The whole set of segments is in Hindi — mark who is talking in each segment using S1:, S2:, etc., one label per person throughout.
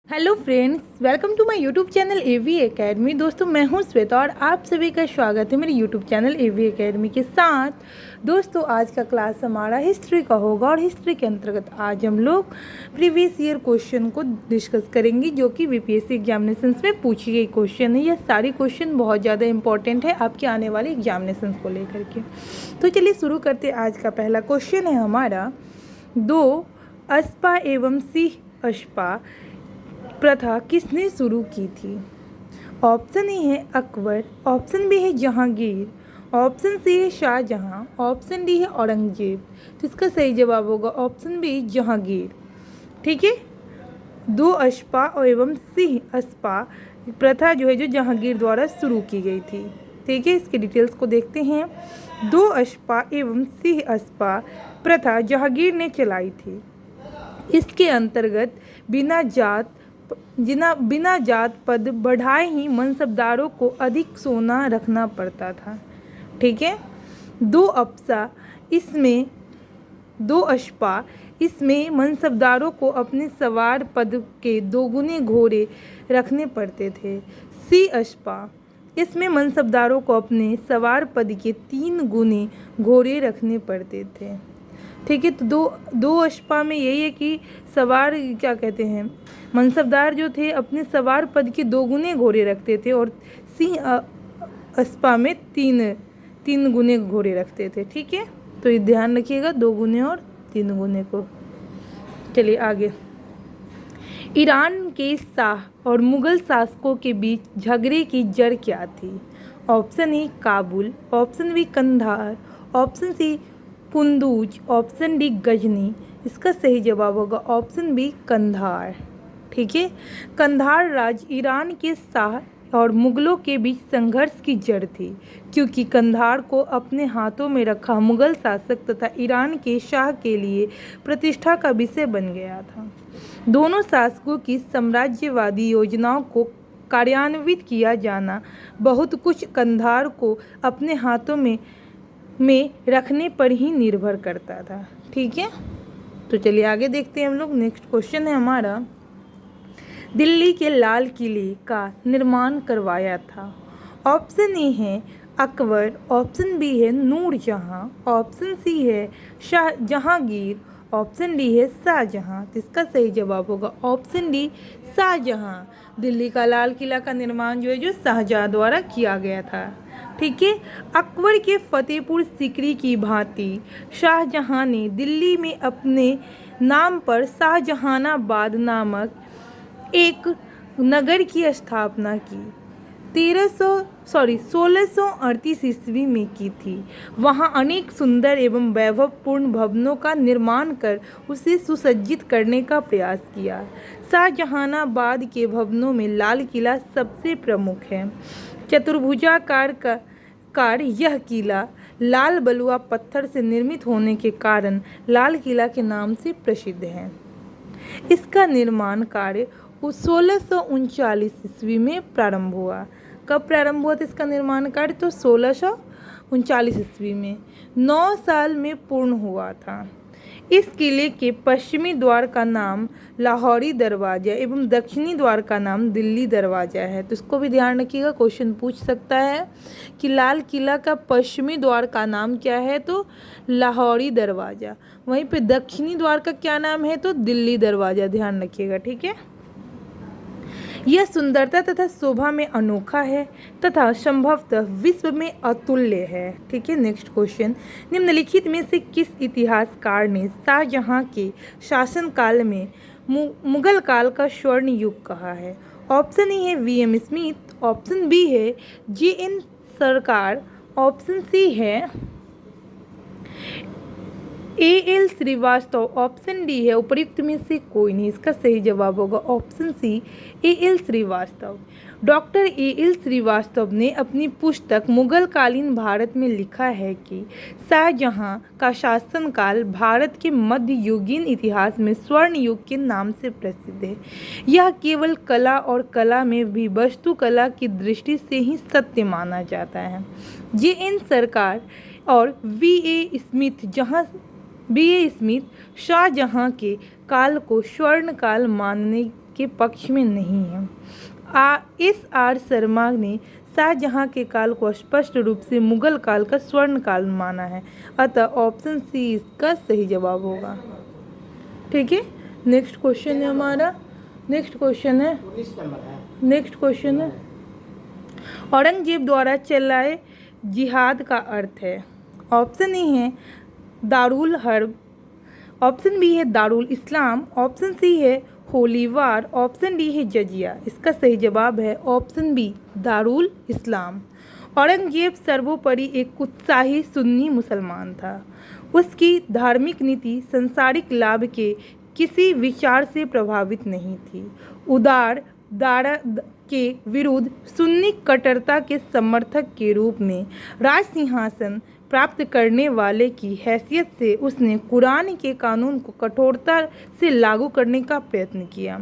S1: Hello friends, welcome to my YouTube channel AV academy. दोस्तों, मैं हूं श्वेता और आप सभी का स्वागत है मेरे यूट्यूब चैनल एवी एकेडमी के साथ। दोस्तों, आज का क्लास हमारा हिस्ट्री का होगा और हिस्ट्री के अंतर्गत आज हम लोग प्रीवियस ईयर क्वेश्चन को डिस्कस करेंगे, जो कि बीपीएससी एग्जामिनेशंस में पूछी गई क्वेश्चन है। यह सारी क्वेश्चन बहुत ज़्यादा इंपॉर्टेंट है आपके आने वाले एग्जामिनेशंस को लेकर के। तो चलिए शुरू करते। आज का पहला क्वेश्चन है हमारा, दो अस्पा एवं सिंह अस्पा प्रथा किसने शुरू की थी? ऑप्शन ए है अकबर, ऑप्शन बी है जहांगीर, ऑप्शन सी है शाहजहां, ऑप्शन डी है औरंगजेब। तो इसका सही जवाब होगा ऑप्शन बी जहांगीर। ठीक है, दो अस्पा एवं सिंह अस्पा प्रथा जो है जो जहांगीर द्वारा शुरू की गई थी। ठीक है, इसके डिटेल्स को देखते हैं। दो अस्पा एवं सिंह अस्पा प्रथा जहांगीर ने चलाई थी। इसके अंतर्गत बिना जात पद बढ़ाए ही मनसबदारों को अधिक सोना रखना पड़ता था। ठीक है, दो अस्पा इसमें मनसबदारों को अपने सवार पद के दोगुने घोड़े रखने पड़ते थे। सी अस्पा इसमें मनसबदारों को अपने सवार पद के 3 गुने घोड़े रखने पड़ते थे। ठीक है, तो दो अस्पा में यही है कि सवार क्या कहते हैं, मनसबदार जो थे अपने सवार पद के 2 गुने घोड़े रखते थे, और सिंह अस्पा में तीन गुने घोड़े रखते थे। ठीक है, तो ये ध्यान रखिएगा, 2 गुने और 3 गुने को। चलिए आगे। ईरान के शाह और मुगल शासकों के बीच झगड़े की जड़ क्या थी? Option A Kabul, option B Kandahar, option C Kunduz, option D Ghazni. इसका सही जवाब होगा ऑप्शन बी कंधार। ठीक है, कंधार राज्य ईरान के शाह और मुगलों के बीच संघर्ष की जड़ थी, क्योंकि कंधार को अपने हाथों में रखा मुगल शासक तथा ईरान के शाह के लिए प्रतिष्ठा का विषय बन गया था। दोनों शासकों की साम्राज्यवादी योजनाओं को कार्यान्वित किया जाना बहुत कुछ कंधार को अपने हाथों में रखने पर ही निर्भर करता था। ठीक है, तो चलिए आगे देखते हैं हम लोग। नेक्स्ट क्वेश्चन है हमारा, दिल्ली के लाल किले का निर्माण करवाया था? ऑप्शन ए है अकबर, ऑप्शन बी है नूरजहां, ऑप्शन सी है जहांगीर, ऑप्शन डी है शाहजहां। तो इसका सही जवाब होगा ऑप्शन डी शाहजहां। दिल्ली का लाल किला का निर्माण जो है जो शाहजहां द्वारा किया गया था। ठीक है, अकबर के फतेहपुर सीकरी की भांति शाहजहां ने दिल्ली में अपने नाम पर शाहजहानाबाद नामक एक नगर की स्थापना की 1638 ईस्वी में की थी। वहां अनेक सुंदर एवं वैभवपूर्ण भवनों का निर्माण कर उसे सुसज्जित करने का प्रयास किया। शाहजहानाबाद के भवनों में लाल किला सबसे प्रमुख है। चतुर्भुजाकार यह किला लाल बलुआ पत्थर से निर्मित होने के कारण लाल किला के नाम से प्रसिद्ध है। इसका निर्माण कार्य 1639 ईस्वी में प्रारंभ हुआ। कब प्रारंभ हुआ था इसका निर्माण कार्य? तो 1639 ईस्वी में 9 साल में पूर्ण हुआ था। इस किले के पश्चिमी द्वार का नाम लाहौरी दरवाज़ा एवं दक्षिणी द्वार का नाम दिल्ली दरवाज़ा है। तो इसको भी ध्यान रखिएगा, क्वेश्चन पूछ सकता है कि लाल किला का पश्चिमी द्वार का नाम क्या है? तो लाहौरी दरवाज़ा। वहीं पे दक्षिणी द्वार का क्या नाम है? तो दिल्ली दरवाज़ा। ध्यान रखिएगा। ठीक है, यह सुंदरता तथा शोभा में अनोखा है तथा संभवतः विश्व में अतुल्य है। ठीक है, नेक्स्ट क्वेश्चन, निम्नलिखित में से किस इतिहासकार ने शाहजहां के शासनकाल में मुगल काल का स्वर्ण युग कहा है? ऑप्शन ए है वीएम स्मिथ, ऑप्शन बी है जेएन सरकार, ऑप्शन सी है एएल श्रीवास्तव, ऑप्शन डी है उपर्युक्त में से कोई नहीं। इसका सही जवाब होगा option C AL Srivastava. Doctor AL Srivastava ने अपनी पुस्तक मुगल कालीन भारत में लिखा है कि शाहजहां का शासनकाल भारत के मध्ययुगीन इतिहास में स्वर्ण युग के नाम से प्रसिद्ध है। यह केवल कला और कला में भी वास्तुकला की दृष्टि से ही सत्य माना जाता है। जेएन सरकार और बीए स्मिथ शाहजहां के काल को स्वर्ण काल मानने के पक्ष में नहीं है। S.R. शर्मा ने शाहजहां के काल को स्पष्ट रूप से मुगल काल का स्वर्ण काल माना है, अतः ऑप्शन सी इसका सही जवाब होगा। ठीक है, नेक्स्ट क्वेश्चन है हमारा। नेक्स्ट क्वेश्चन है औरंगजेब द्वारा चलाए जिहाद का अर्थ है। ऑप्शन ए है दारुल हर्ब, ऑप्शन बी है दारुल इस्लाम, ऑप्शन सी है होली वार, ऑप्शन डी है जजिया। इसका सही जवाब है ऑप्शन बी दारुल इस्लाम। औरंगजेब सर्वोपरि एक उत्साही सुन्नी मुसलमान था। उसकी धार्मिक नीति सांसारिक लाभ के किसी विचार से प्रभावित नहीं थी। उदार दारा के विरुद्ध सुन्नी कट्टरता के समर्थक के रूप में राज सिंहासन प्राप्त करने वाले की हैसियत से उसने कुरान के कानून को कठोरता से लागू करने का प्रयत्न किया।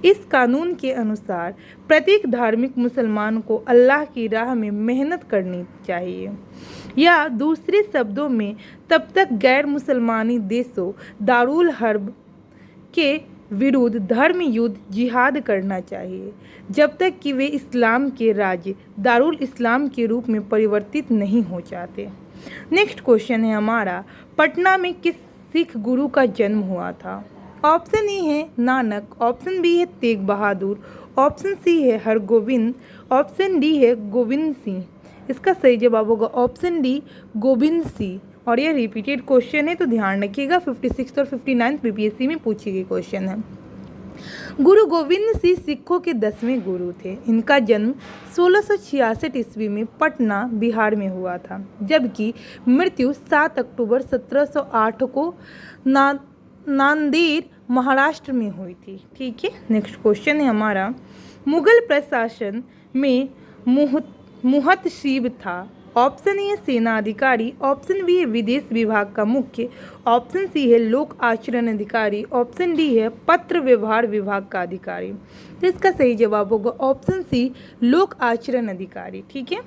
S1: इस कानून के अनुसार प्रत्येक धार्मिक मुसलमान को अल्लाह की राह में मेहनत करनी चाहिए, या दूसरे शब्दों में तब तक गैर मुसलमानी देशों दारुल हर्ब के विरुद्ध धर्म युद्ध जिहाद करना चाहिए, जब तक कि वे इस्लाम के राज्य दारुल इस्लाम के रूप में परिवर्तित नहीं हो जाते। नेक्स्ट क्वेश्चन है हमारा, पटना में किस सिख गुरु का जन्म हुआ था? ऑप्शन ए है नानक, ऑप्शन बी है तेग बहादुर, ऑप्शन सी है हरगोविंद, ऑप्शन डी है गोविंद सिंह। इसका सही जवाब होगा ऑप्शन डी गोविंद सिंह। और यह रिपीटेड क्वेश्चन है, तो ध्यान रखिएगा, 56 और 59 बीपीएससी में पूछी गई क्वेश्चन है। गुरु गोविंद सिंह सिखों के 10वें गुरु थे। इनका जन्म 1666 ईस्वी में पटना बिहार में हुआ था, जबकि मृत्यु 7 अक्टूबर 1708 को नांदेड़ महाराष्ट्र में हुई थी। ठीक है, नेक्स्ट क्वेश्चन है हमारा, मुगल प्रशासन में मुहतशिब था। ऑप्शन ए है सेना अधिकारी, ऑप्शन बी है विदेश विभाग का मुख्य, ऑप्शन सी है लोक आचरण अधिकारी, ऑप्शन डी है पत्र व्यवहार विभाग का अधिकारी। तो इसका सही जवाब होगा ऑप्शन सी लोक आचरण अधिकारी। ठीक है,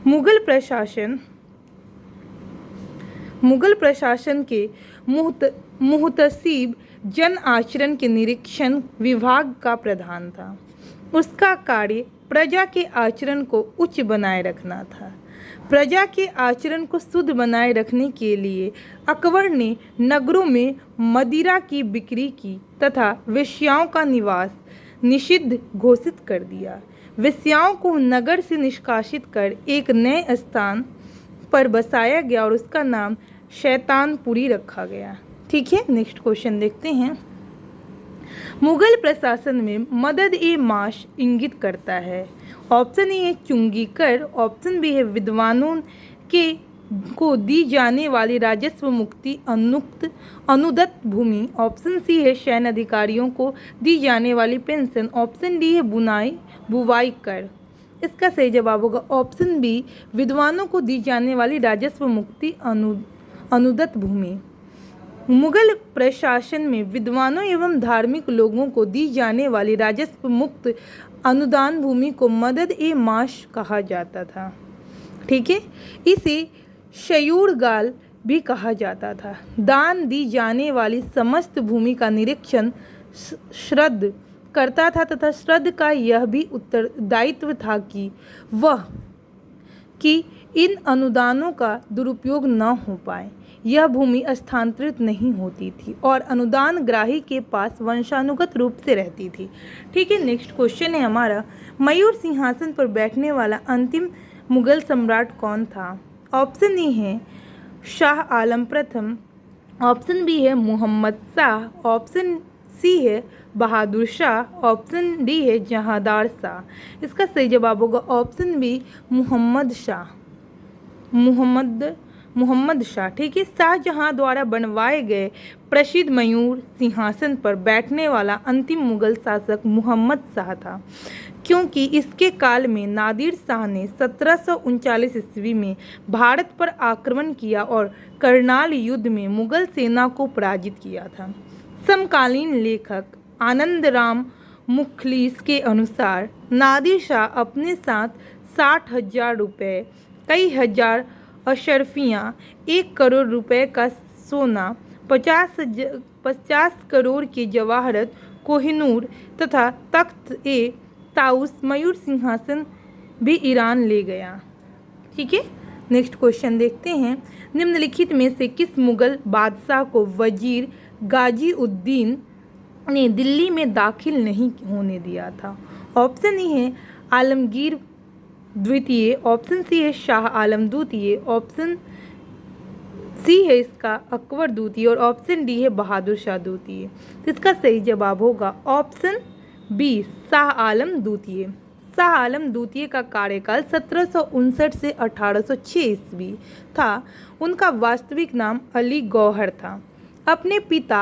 S1: मुगल प्रशासन के मुहतसिब जन आचरण के निरीक्षण विभाग का प्रधान था। उसका कार्य प्रजा के आचरण को उच्च बनाए रखना था। प्रजा के आचरण को शुद्ध बनाए रखने के लिए अकबर ने नगरों में मदिरा की बिक्री की तथा वेश्याओं का निवास निषिद्ध घोषित कर दिया। वेश्याओं को नगर से निष्कासित कर एक नए स्थान पर बसाया गया और उसका नाम शैतानपुरी रखा गया। ठीक है, नेक्स्ट क्वेश्चन देखते हैं। मुगल प्रशासन में मदद ए माश इंगित करता है। ऑप्शन ए है चुंगी कर, ऑप्शन बी है विद्वानों को दी जाने वाली राजस्व मुक्ति अनुदत्त भूमि, ऑप्शन सी है सैन्य अधिकारियों को दी जाने वाली पेंशन, ऑप्शन डी है बुवाई कर। इसका सही जवाब होगा ऑप्शन बी विद्वानों को दी जाने वाली राजस्व मुक्ति अनुदत्त भूमि। मुगल प्रशासन में विद्वानों एवं धार्मिक लोगों को दी जाने वाली राजस्व मुक्त अनुदान भूमि को मदद ए माश कहा जाता था। ठीक है, इसे शयूरगाल भी कहा जाता था। दान दी जाने वाली समस्त भूमि का निरीक्षण श्रद्ध करता था तथा श्रद्ध का यह भी उत्तरदायित्व था कि इन अनुदानों का दुरुपयोग न हो पाए। यह भूमि स्थानांतरित नहीं होती थी और अनुदान ग्राही के पास वंशानुगत रूप से रहती थी। ठीक है, नेक्स्ट क्वेश्चन है हमारा, मयूर सिंहासन पर बैठने वाला अंतिम मुगल सम्राट कौन था? ऑप्शन ए है शाह आलम प्रथम, ऑप्शन बी है मोहम्मद शाह, ऑप्शन सी है बहादुर शाह, ऑप्शन डी है जहांदार शाह। इसका सही जवाब होगा ऑप्शन बी मोहम्मद शाह। ठीक है, शाहजहां द्वारा बनवाए गए प्रसिद्ध मयूर सिंहासन पर बैठने वाला अंतिम मुगल शासक मोहम्मद शाह था, क्योंकि इसके काल में नादिर शाह ने 1739 ईस्वी में भारत पर आक्रमण किया और करनाल युद्ध में मुगल सेना को पराजित किया था। समकालीन लेखक आनंदराम मुखलिस के अनुसार नादिर शाह अपने साथ 60,000 रुपये, कई हजार अशरफियाँ, 1 करोड़ रुपए का सोना, 50 करोड़ के जवाहरत कोहिनूर तथा तख्त ए ताउस मयूर सिंहासन भी ईरान ले गया। ठीक है, नेक्स्ट क्वेश्चन देखते हैं। निम्नलिखित में से किस मुगल बादशाह को वजीर गाजी उद्दीन ने दिल्ली में दाखिल नहीं होने दिया था? ऑप्शन ए है आलमगीर द्वितीय, ऑप्शन सी है शाह आलम द्वितीय, ऑप्शन सी है इसका अकबर द्वितीय और ऑप्शन डी है बहादुर शाह द्वितीय। इसका सही जवाब होगा ऑप्शन बी शाह आलम द्वितीय। शाह आलम द्वितीय का कार्यकाल 1759 से 1806 ईस्वी था। उनका वास्तविक नाम अली गौहर था। अपने पिता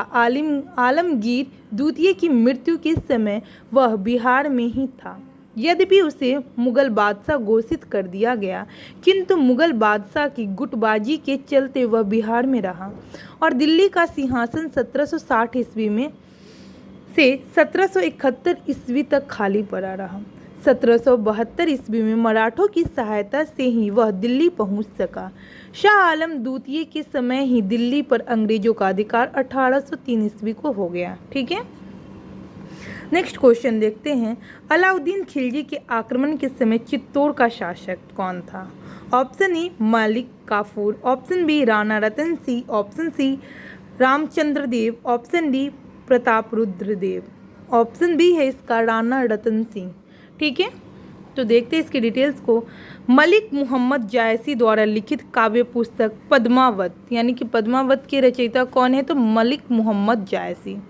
S1: आलमगीर द्वितीय की मृत्यु के समय वह बिहार में ही था। यद्यपि उसे मुगल बादशाह घोषित कर दिया गया, किंतु मुगल बादशाह की गुटबाजी के चलते वह बिहार में रहा और दिल्ली का सिंहासन 1760 ईस्वी में से 1771 ईस्वी तक खाली पड़ा रहा। 1772 ईस्वी में मराठों की सहायता से ही वह दिल्ली पहुंच सका। शाह आलम द्वितीय के समय ही दिल्ली पर अंग्रेजों का अधिकार 1803 ईस्वी को हो गया। ठीक है, नेक्स्ट क्वेश्चन देखते हैं। अलाउद्दीन खिलजी के आक्रमण के समय चित्तौड़ का शासक कौन था? Option A Malik Kafur, option B Rana Ratan Singh, option C Ramachandra Dev, option D Prataparudra Dev. Option B है इसका राणा रतन सिंह। ठीक है, तो देखते हैं इसकी डिटेल्स को। मलिक मोहम्मद जायसी द्वारा लिखित काव्य पुस्तक पद्मावत, यानी कि पद्मावत के रचयिता कौन है? तो मलिक मोहम्मद जायसी।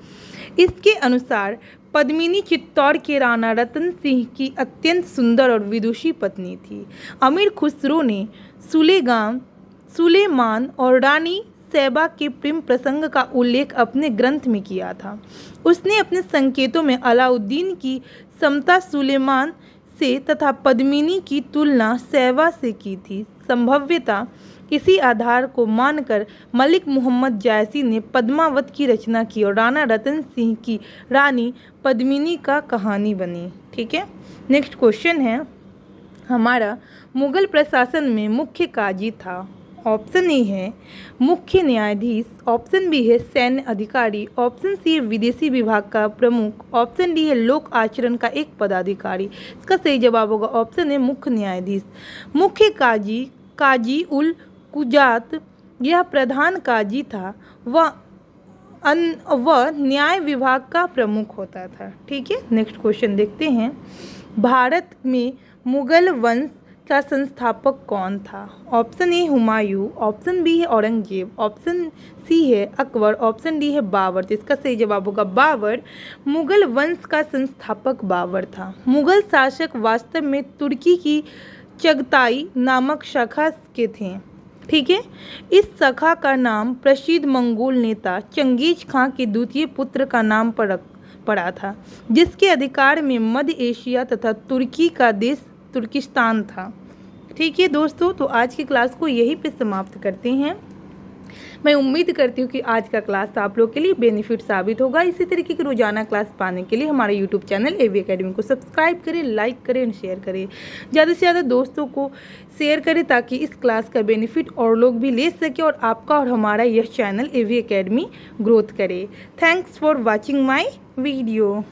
S1: इसके अनुसार पद्मिनी चित्तौड़ के राणा रतन सिंह की अत्यंत सुंदर और विदुषी पत्नी थी। अमीर खुसरो ने सुलेमान और रानी सैबा के प्रेम प्रसंग का उल्लेख अपने ग्रंथ में किया था। उसने अपने संकेतों में अलाउद्दीन की समता सुलेमान से तथा पद्मिनी की तुलना सैबा से की थी। संभव्यता इसी आधार को मानकर मलिक मोहम्मद जायसी ने पद्मावत की रचना की और राणा रतन सिंह की रानी पद्मिनी का कहानी बनी। ठीक है, नेक्स्ट क्वेश्चन है हमारा, मुगल प्रशासन में मुख्य काजी था? ऑप्शन ए है मुख्य न्यायाधीश, ऑप्शन बी है सैन्य अधिकारी, ऑप्शन सी है विदेशी विभाग का प्रमुख, ऑप्शन डी है लोक आचरण का एक पदाधिकारी। इसका सही जवाब होगा ऑप्शन है मुख्य न्यायाधीश। मुख्य काजी उल कुजात यह प्रधान काजी था। वह न्याय विभाग का प्रमुख होता था। ठीक है, नेक्स्ट क्वेश्चन देखते हैं। भारत में मुगल वंश का संस्थापक कौन था? Option A Humayun, option B है औरंगजेब, ऑप्शन सी है अकबर, ऑप्शन डी है बाबर। तो इसका सही जवाब होगा बाबर। मुगल वंश का संस्थापक बाबर था। मुगल शासक वास्तव में तुर्की की चगताई नामक शाखा के थे। ठीक है, इस शाखा का नाम प्रसिद्ध मंगोल नेता चंगेज खां के द्वितीय पुत्र का नाम पड़ा था, जिसके अधिकार में मध्य एशिया तथा तुर्की का देश तुर्किस्तान था। ठीक है दोस्तों, तो आज की क्लास को यहीं पे समाप्त करते हैं। मैं उम्मीद करती हूँ कि आज का क्लास आप लोग के लिए बेनिफिट साबित होगा। इसी तरीके की रोजाना क्लास पाने के लिए हमारे यूट्यूब चैनल एवी एकेडमी को सब्सक्राइब करें, लाइक करें और शेयर करें। ज़्यादा से ज़्यादा दोस्तों को शेयर करें ताकि इस क्लास का बेनिफिट और लोग भी ले सकें और आपका और हमारा यह चैनल एवी एकेडमी ग्रोथ करे। Thanks for watching my video.